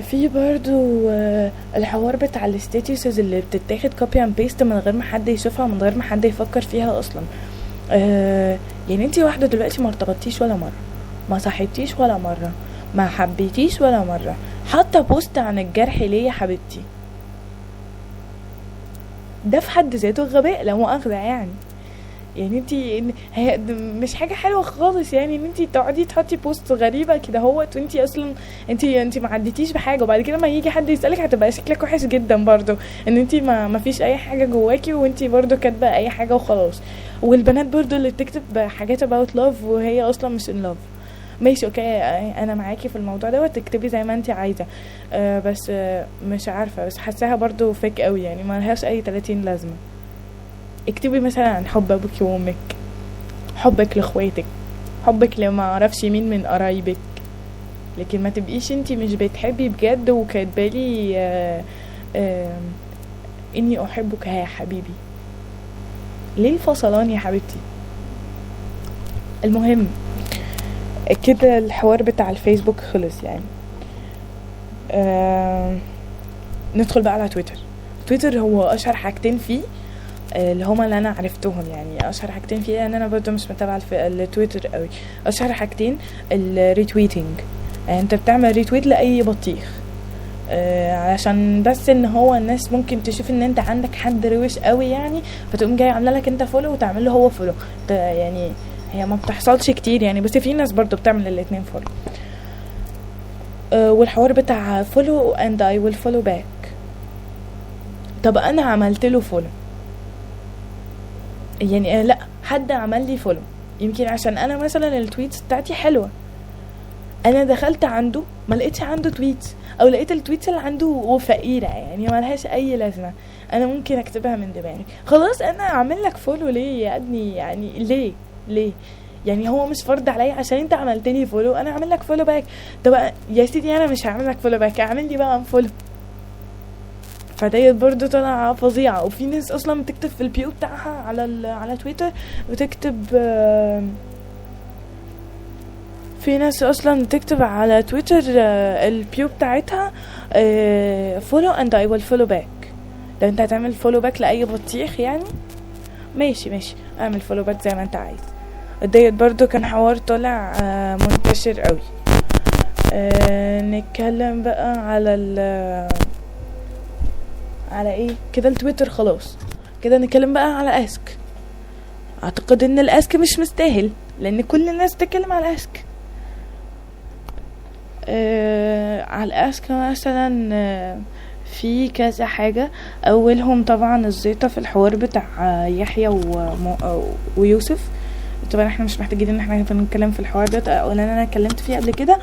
في برضو الحوار بتاع الستاتيوسز اللي بتتاخد كوبي اند بيست من غير ما حد يشوفها ومن غير ما حد يفكر فيها اصلا. يعني انتي واحدة دلوقتي ما ارتبطتيش ولا مرة، ما صحيتيش ولا مرة، ما حبيتيش ولا مرة، حتى بوست عن الجرح ليه يا حبيبتي؟ ده في حد ذاته غباء لا مؤاخذة يعني انتي هي مش حاجه حلوه خالص، يعني ان انتي تقعدي تحطي بوست غريبه كده هوت وانتي اصلا انتي ما عديتيش بحاجه، وبعد كده ما يجي حد يسالك هتبقى شكلك وحش جدا برضو ان انتي ما فيش اي حاجه جواكي وانتي برضو كاتبه اي حاجه وخلاص. والبنات برضو اللي بتكتب حاجات about love وهي اصلا مش in love، ماشي اوكي، انا معاكي في الموضوع ده وتكتبي زي ما انتي عايزه، بس مش عارفه، بس حاساها برضو فيك قوي، يعني ما لهاش اي 30 لازمه. اكتبي مثلا عن حب ابوك وامك، حبك لاخواتك، حبك لما اعرفش مين من قرايبك، لكن ما تبقيش انتي مش بتحبي بجد وكاتبالي اني احبك يا حبيبي. ليه الفصلان يا حبيبتي؟ المهم كده الحوار بتاع الفيسبوك خلص يعني. ندخل بقى على تويتر. تويتر هو اشهر حاجتين فيه اللي هما اللي انا عرفتهم، يعني اشهر حاجتين فيه لان انا برضو مش متابعه التويتر قوي. اشهر حاجتين الريتويتنج، انت بتعمل ريتويت لاي بطيخ علشان بس ان هو الناس ممكن تشوف ان انت عندك حد روش قوي يعني، فتقوم جاي عامله لك انت فولو وتعمل له هو فولو. يعني هي ما بتحصلش كتير يعني، بس في ناس برضو بتعمل الاتنين فولو. والحوار بتاع فولو and I will follow back. طب انا عملت له فولو يعني لا حد عمل لي فولو، يمكن عشان انا مثلا التويتس بتاعتي حلوه، انا دخلت عنده ما لقيتش عنده تويتس، او لقيت التويتس اللي عنده فقيره يعني ما لهاش اي لازمه، انا ممكن اكتبها من دماغي خلاص. انا اعمل لك فولو ليه يا ابني؟ يعني ليه يعني هو مش فرض عليا عشان انت عملت لي فولو انا اعمل لك فولو باك؟ طب يا سيدي انا مش هعمل لك فولو باك، اعمل لي بقى فولو. فديت برضو طلع فظيعه. وفي ناس اصلا بتكتب في البيو بتاعها على تويتر بتكتب في ناس اصلا تكتب على تويتر البيو بتاعتها follow and I will follow back. لو انت هتعمل follow back لأي بطيخ يعني ماشي اعمل follow back زي ما انت عايز. ديت برضو كان حوار طالع منتشر قوي. نتكلم بقى على ايه كده التويتر خلاص كده. نتكلم بقى على اسك. اعتقد ان الاسك مش مستاهل لان كل الناس بتتكلم على الاسك. على الاسك مثلا في كذا حاجة. اولهم طبعا الزيطة في الحوار بتاع يحيى ويوسف. طبعا احنا مش محتاجين ان احنا نتكلم في الحوار ده لان انا اتكلمت فيه قبل كده.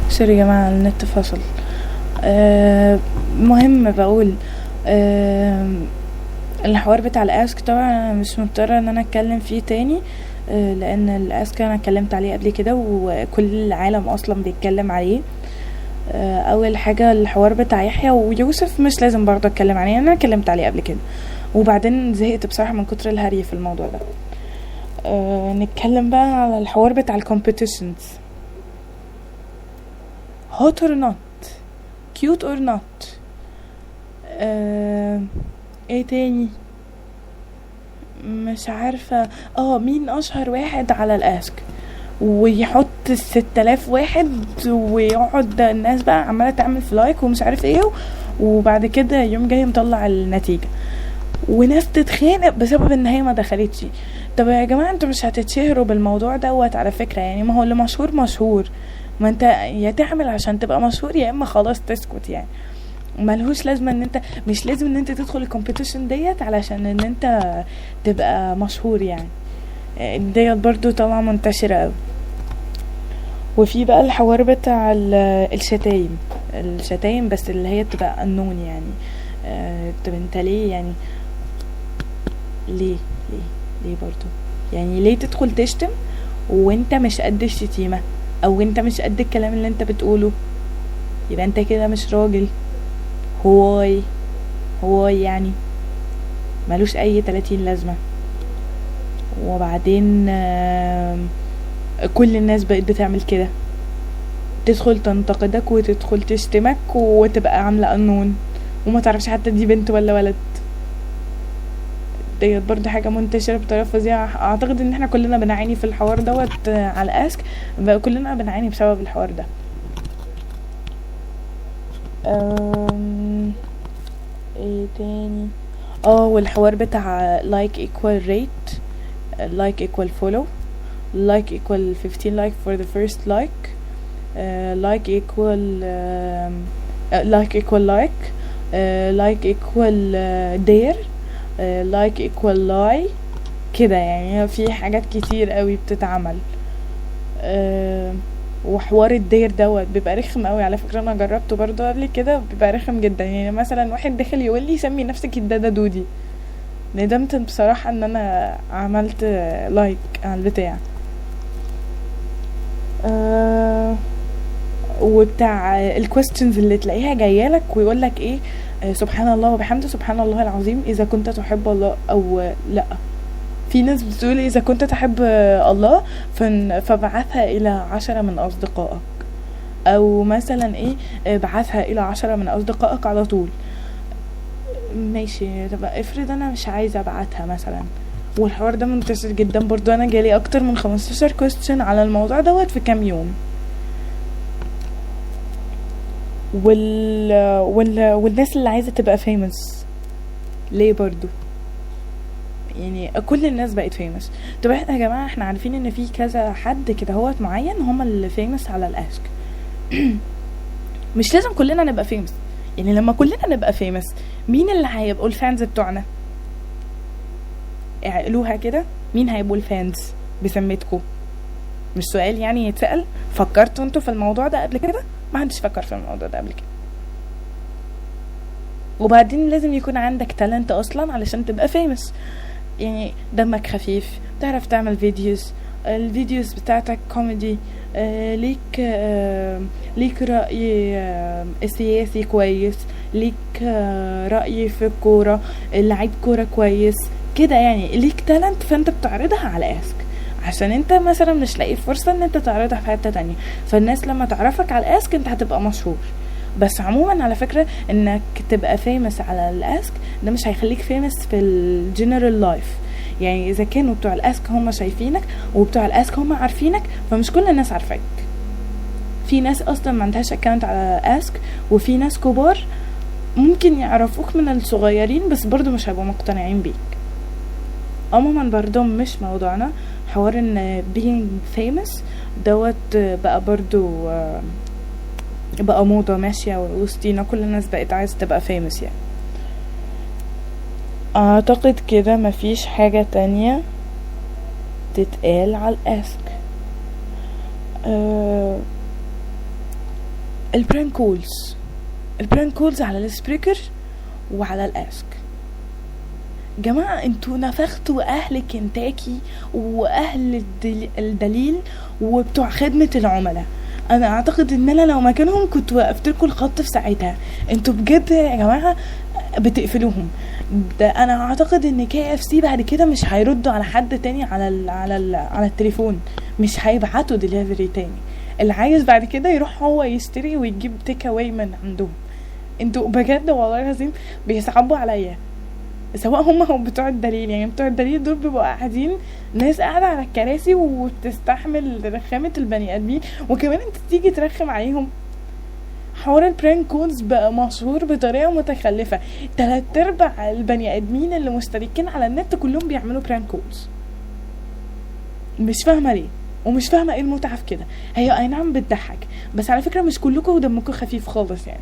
سوري يا جماعة النت فصل. مهم بقول الحوار بتاع الاسك طبعا انا مش مضطرة ان انا اتكلم فيه تاني لان الاسك انا اتكلمت عليه قبل كده وكل العالم اصلا بيتكلم عليه. اول حاجة الحوار بتاع يحيى ويوسف مش لازم برضه اتكلم عليه، انا اتكلمت عليه قبل كده وبعدين زهقت بصراحة من كتر الهري في الموضوع ده. نتكلم بقى على الحوار بتاع الكومبيتيشنز. hot or not cute or not. ايه تاني مش عارفة. مين اشهر واحد على الاسك ويحط 6000 واحد ويقعد الناس بقى عمالة تعمل في لايك ومش عارف ايه وبعد كده يوم جاي مطلع النتيجة وناس تتخانق بسبب ان هي ما دخلتش. طب يا جماعة انتوا مش هتتشهروا بالموضوع دوت على فكرة يعني، ما هو اللي مشهور ما انت يا تعمل عشان تبقى مشهور يا اما خلاص تسكت يعني. ملهوش لازمه ان انت مش لازم ان انت تدخل الكومبيتيشن ديت علشان ان انت تبقى مشهور يعني. ديت برضو طبعا منتشره قوي. وفي بقى الحوار بتاع الشتايم بس اللي هي بتبقى قانون يعني. طب انت ليه يعني؟ ليه ليه ليه برضو؟ يعني ليه تدخل تشتم وانت مش قد الشتيمة، او انت مش قد الكلام اللي انت بتقوله؟ يبقى انت كده مش راجل. هواي هواي يعني ملوش اي 30 لازمة. وبعدين كل الناس بقت بتعمل كده، تدخل تنتقدك وتدخل تشتمك وتبقى عاملة قانون وما تعرفش حتى دي بنت ولا ولد. ديت برضه حاجة منتشرة بطريقة فظيعة. اعتقد ان احنا كلنا بنعاني في الحوار دوت على اسك، كلنا بنعاني بسبب الحوار ده. ايه تاني؟ والحوار بتاع like equal rate, like equal follow, like equal 15 like for the first like, like equal like equal like equal dare, like equal lie كده. يعني في حاجات كتير قوي بتتعمل. وحوار الدير دوت بيبقى رخم قوي على فكرة، انا جربته برضو قبل كده، بيبقى رخم جدا. يعني مثلا واحد داخل يقول لي سمي نفسك الدادا دودي، ندمت بصراحة ان انا عملت لايك على البتاع. وبتاع الكويستشنز اللي تلاقيها جايالك ويقولك ايه، سبحان الله وبحمده سبحان الله العظيم اذا كنت تحب الله او لا. في ناس بتقول اذا كنت تحب الله فبعثها الى 10 من اصدقائك، او مثلا ايه بعثها الى 10 من اصدقائك على طول. ماشي، طب افرض انا مش عايزه ابعتها مثلا، والحوار ده منتشر جدا برضو. انا جالي اكتر من 15 كويستشن على الموضوع دوت في كام يوم. والناس اللي عايزه تبقى فيمس ليه برضو؟ يعني كل الناس بقت فيمس. طب احنا يا جماعه احنا عارفين ان في كذا حد كده هو معين هم اللي فيمس على الاسك. مش لازم كلنا نبقى فيمس. يعني لما كلنا نبقى فيمس مين اللي هيبقوا الفانز بتوعنا؟ اعقلوها كده، مين هيبقوا الفانز بسمتكم؟ مش سؤال يعني يتسأل. فكرتوا انتوا في الموضوع ده قبل كده؟ ما حدش فكر في الموضوع ده قبل كده. وبعدين لازم يكون عندك تالنت اصلا علشان تبقى فيمس. يعني دمك خفيف، تعرف تعمل فيديوز، الفيديوز بتاعتك كوميدي، ليك رأي سياسي كويس، ليك رأي في الكورة، لعيب كورة كويس كده. يعني ليك تالنت فانت بتعرضها على اسك، عشان انت مثلا مش لاقي فرصة ان انت تعرضها في حتة تانية. فالناس لما تعرفك على اسك انت هتبقى مشهور. بس عموما على فكرة انك تبقى فيمس على الاسك ده مش هيخليك فيمس في الجنرال لايف. يعني اذا كانوا بتوع الاسك هم شايفينك وبتوع الاسك هم عارفينك، فمش كل الناس عارفاك. في ناس اصلا ما عندهاش اكاونت على اسك، وفي ناس كبار ممكن يعرفوك من الصغيرين بس برضو مش هيبقوا مقتنعين بيك. عموما برضو مش موضوعنا حوار ان being famous دوت بقى برضو بقى موضة ماشية وسطينا، كل الناس بقت عايزة تبقى famous. يعني اعتقد كده مفيش حاجة تانية تتقال على الاسك. البرانك كولز على السبريكر وعلى الاسك. جماعة انتوا نفختوا اهل كنتاكي واهل الدليل وبتوع خدمة العملاء. انا اعتقد ان انا لو مكانهم كنت وقفت لكم الخط في ساعتها. انتوا بجد يا جماعة بتقفلوهم. ده انا اعتقد ان KFC بعد كده مش هيردوا على حد تاني على التليفون، مش هيبعتوا ديليفري تاني. اللي عايز بعد كده يروح هو يشتري ويجيب تيك اواي من عندهم. انتوا بجد والله العظيم بيصعبوا عليا، سواء هم او بتوع الدليل. يعني بتوع الدليل دول بيبقوا قاعدين ناس قاعده على الكراسي وبتستحمل رخامه البني ادمين، وكمان انت تيجي ترخم عليهم. حوار البرانك كولز بقى مشهور بطريقه متخلفه. 3/4 البني ادمين اللي مشتركين على النت كلهم بيعملوا برانك كولز. مش فاهمه ليه ومش فاهمه ايه المتعه في كده. هي اي نعم بتضحك، بس على فكره مش كلكم دمكم خفيف خالص. يعني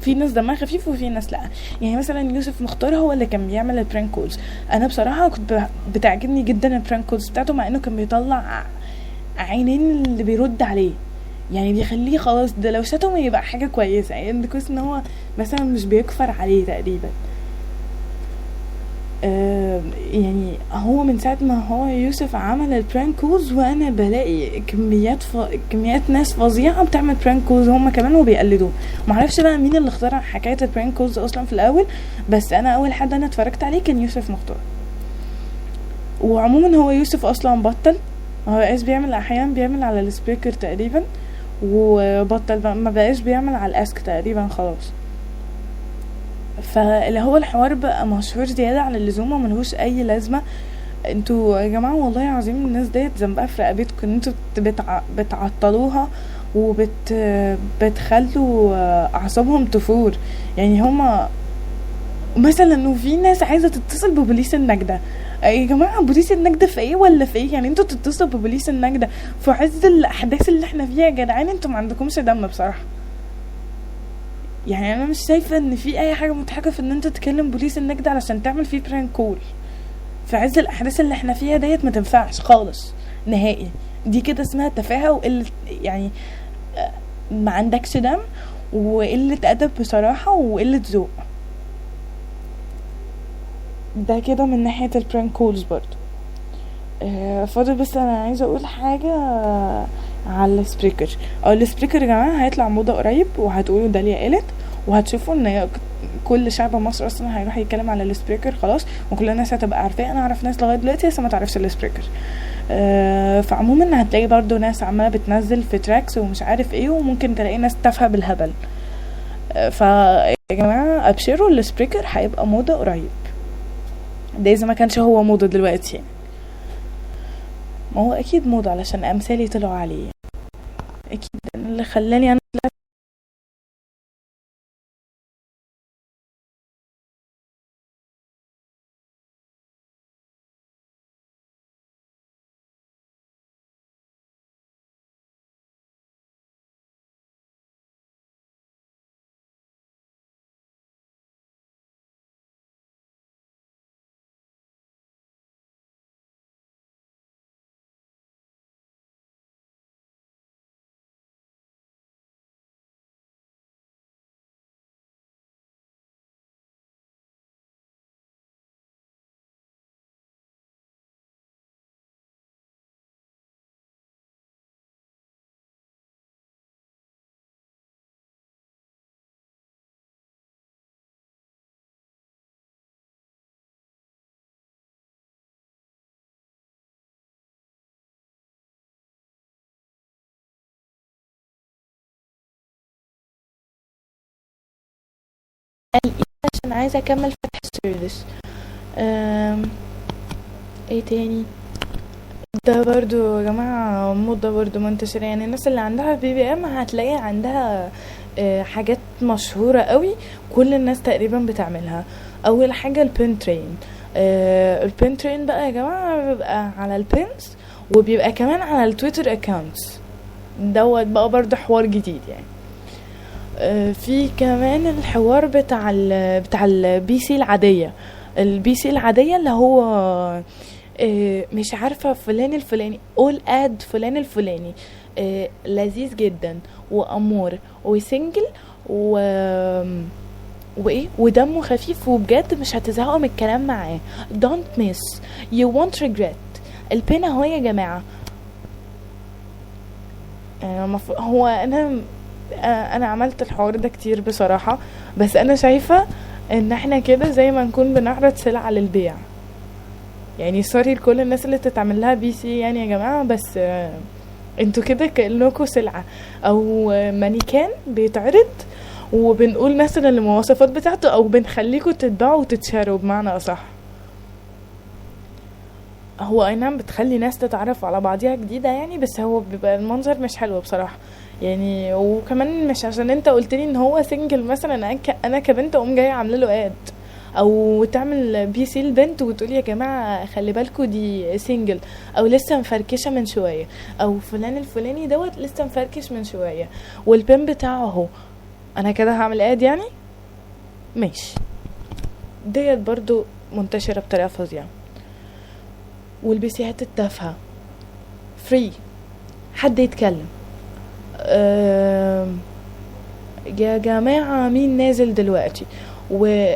في ناس دمها خفيف وفي ناس لا. يعني مثلا يوسف مختار هو اللي كان بيعمل البرانك كولز. انا بصراحه كنت بتعجبني جدا البرانك كولز بتاعته، مع انه كان بيطلع عينين اللي بيرد عليه. يعني بيخليه خلاص ده لو شتمه يبقى حاجة كويسة، يعني كويس ان هو مثلا مش بيكفر عليه تقريبا. يعني هو من ساعة ما هو يوسف عمل البرانكوز وانا بلاقي كميات ناس فظيعة بتعمل برانكوز هم كمان وبيقلدوه. معرفش بقى مين اللي اخترع حكاية البرانكوز اصلا في الاول، بس انا اول حد انا اتفرجت عليه كان يوسف مختار. وعموما هو يوسف اصلا بطل، هو بقاش بيعمل، احيانا بيعمل على السبيكر تقريبا، وبطل بقى ما بقاش بيعمل على الاسك تقريبا خلاص. فاللي هو الحوار بقى مشهور زيادة عن اللزوم وملهوش اي لازمة. انتوا يا جماعة والله العظيم الناس ديت ذنبها في رقبتكم ان انتوا بتعطلوها بتخلوا اعصابهم تفور. يعني هما مثلا وفي ناس عايزة تتصل ببوليس النجدة. يا جماعة بوليس النجدة في ايه ولا في ايه؟ يعني انتوا تتصلوا ببوليس النجدة في عز الاحداث اللي احنا فيها يا جدعان؟ انتوا ما عندكمش دم بصراحة. يعني انا مش شايفة ان في اي حاجة مضحكة في ان انت تكلم بوليس النجدة علشان تعمل فيه برانك كول في عز الاحداث اللي احنا فيها ديت. ما تنفعش خالص نهائي. دي كده اسمها تفاهة وقلة، يعني ما عندكش دم وقلة ادب بصراحة وقلة ذوق. ده كده من ناحية البرانك كولز برضو. فاضل بس انا عايزة اقول حاجة على السبريكر. او السبريكر يا جماعة هيطلع موضة قريب، وهتقولوا داليا قالت، وهتشوفوا ان كل شعب مصر اصلا هيروح يتكلم على السبريكر خلاص، وكل الناس هتبقى عارفاه. انا اعرف ناس لغايه دلوقتي لسه ما تعرفش السبريكر. فعموما هتلاقي برضو ناس عماله بتنزل في تراكس ومش عارف ايه، وممكن تلاقي ناس تافهه بالهبل. فيا جماعه ابشروا السبريكر هيبقى موضه قريب، ده اذا ما كانش هو موضه دلوقتي يعني. ما هو اكيد موضه علشان امثالي طلعوا عليه، اكيد اللي خلاني انا عشان عايزه اكمل فتح السيرفيس. ايه تاني؟ ده برضو يا جماعة موضة برضو منتشرة، يعني الناس اللي عندها بي بي ام هتلاقي عندها حاجات مشهورة قوي كل الناس تقريبا بتعملها. اول حاجة البين ترين. البين ترين بقى يا جماعة بيبقى على البينز، وبيبقى كمان على التويتر اكاونتس دوت بقى برضو حوار جديد يعني. في كمان الحوار بتاع البي سي العادية. البي سي العادية اللي هو مش عارفة فلان الفلاني all ad فلان الفلاني لذيذ جدا وأمور وسنجل وايه ودمه خفيف، وبجد مش هتزهقوا من الكلام معاه. don't miss you won't regret. البين اهو يا جماعة. هو انا عملت الحوار ده كتير بصراحة، بس انا شايفة ان احنا كده زي ما نكون بنعرض سلعة للبيع. يعني سوري لكل الناس اللي تتعمل لها بي سي يعني يا جماعة، بس انتوا كده كأنكوا سلعة او مانيكان بيتعرض، وبنقول مثلا المواصفات بتاعته، او بنخليكوا تتباعوا وتتشاروا بمعنى اصح. هو اي نعم بتخلي ناس تتعرف على بعضيها جديدة يعني، بس هو بيبقى المنظر مش حلو بصراحة يعني. وكمان مش عشان انت قلتلي ان هو سنجل مثلا انا كبنت اقوم جايه عامله له اد، او تعمل بي سي البنت وتقولي يا جماعه خلي بالكوا دي سنجل، او لسه مفركشه من شويه، او فلان الفلاني دوت لسه مفركش من شويه والبن بتاعه اهو، انا كده هعمل اد يعني؟ ماشي. ديت برضو منتشره بطريقه فظيعه. والبيسيهات التافهه فري، حد يتكلم يا جماعة مين نازل دلوقتي؟ و